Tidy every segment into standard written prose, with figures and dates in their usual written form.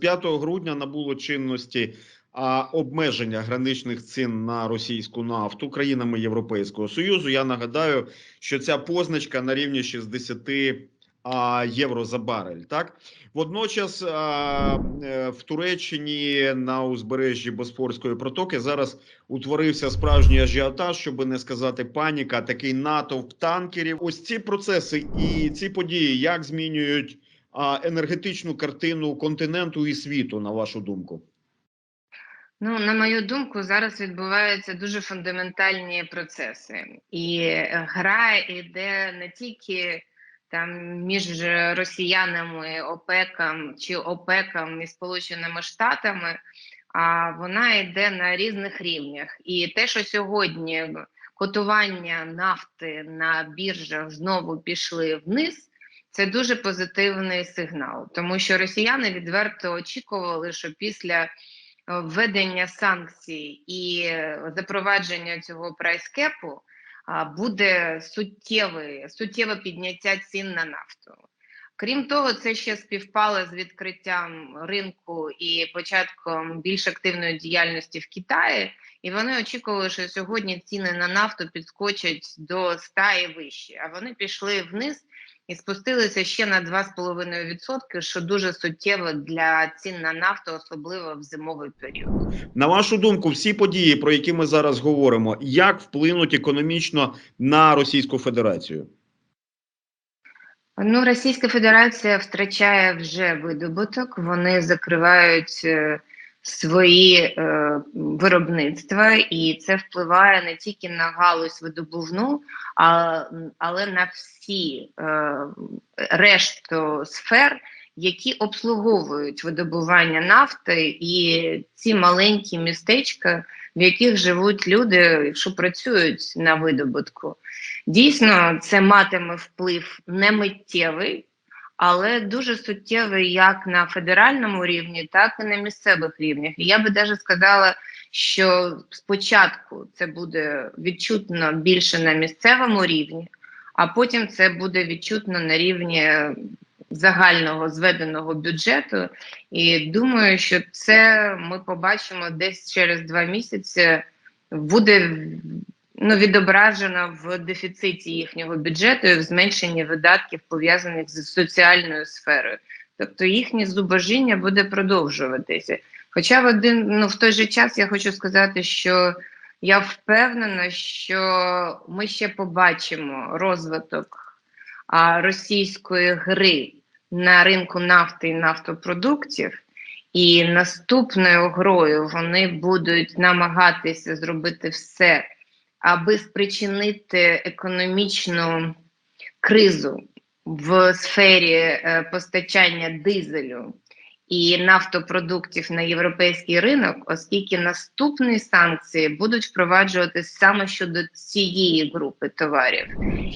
5 грудня набуло чинності обмеження граничних цін на російську нафту країнами Європейського Союзу. Я нагадаю, що ця позначка на рівні 60 євро за барель. Так, водночас в Туреччині на узбережжі Босфорської протоки зараз утворився справжній ажіотаж, щоб не сказати паніка, такий натовп танкерів. Ось ці процеси і ці події як змінюють енергетичну картину континенту і світу, на вашу думку? Ну, на мою думку, зараз відбуваються дуже фундаментальні процеси. І гра йде не тільки там між росіянами, ОПЕКом чи ОПЕКом і Сполученими Штатами, а вона йде на різних рівнях. І те, що сьогодні котування нафти на біржах знову пішли вниз, це дуже позитивний сигнал, тому що росіяни відверто очікували, що після введення санкцій і запровадження цього прайскепу буде суттєве підняття цін на нафту. Крім того, це ще співпало з відкриттям ринку і початком більш активної діяльності в Китаї, і вони очікували, що сьогодні ціни на нафту підскочать до 100 і вище, а вони пішли вниз і спустилися ще на 2,5%, що дуже суттєво для цін на нафту, особливо в зимовий період. На вашу думку, всі події, про які ми зараз говоримо, як вплинуть економічно на Російську Федерацію? Ну, Російська Федерація втрачає вже видобуток, вони закривають свої виробництва, і це впливає не тільки на галузь видобувну, але на всі решту сфер, які обслуговують видобування нафти, і ці маленькі містечка, в яких живуть люди, що працюють на видобутку. Дійсно, це матиме вплив не миттєвий, але дуже суттєвий як на федеральному рівні, так і на місцевих рівнях. І я би навіть сказала, що спочатку це буде відчутно більше на місцевому рівні, а потім це буде відчутно на рівні загального зведеного бюджету. І думаю, що це ми побачимо десь через 2 місяці, буде відображено в дефіциті їхнього бюджету і в зменшенні видатків, пов'язаних з соціальною сферою. Тобто їхнє зубожіння буде продовжуватися. Хоча в той же час я хочу сказати, що я впевнена, що ми ще побачимо розвиток російської гри на ринку нафти і нафтопродуктів, і наступною грою вони будуть намагатися зробити все, аби спричинити економічну кризу в сфері постачання дизелю і нафтопродуктів на європейський ринок, оскільки наступні санкції будуть впроваджуватися саме щодо цієї групи товарів.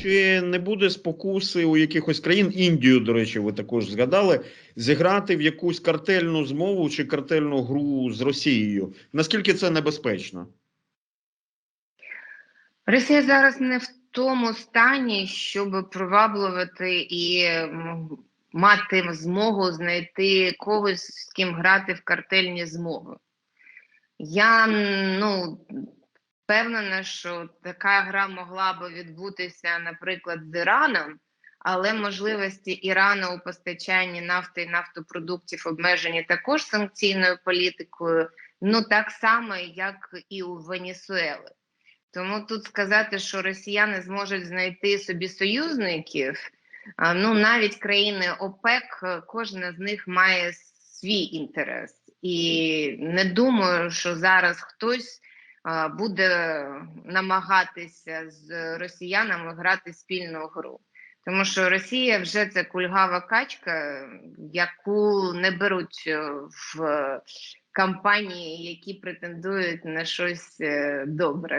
Чи не буде спокуси у якихось країн, Індію, до речі, ви також згадали, зіграти в якусь картельну змову чи картельну гру з Росією? Наскільки це небезпечно? Росія зараз не в тому стані, щоб приваблювати і мати змогу знайти когось, з ким грати в картельні змови. Я впевнена, що така гра могла би відбутися, наприклад, з Іраном, але можливості Ірану у постачанні нафти і нафтопродуктів обмежені також санкційною політикою, так само, як і у Венесуели. Тому тут сказати, що росіяни зможуть знайти собі союзників, навіть країни ОПЕК, кожна з них має свій інтерес. І не думаю, що зараз хтось буде намагатися з росіянами грати спільну гру. Тому що Росія вже це кульгава качка, яку не беруть в кампанії, які претендують на щось добре.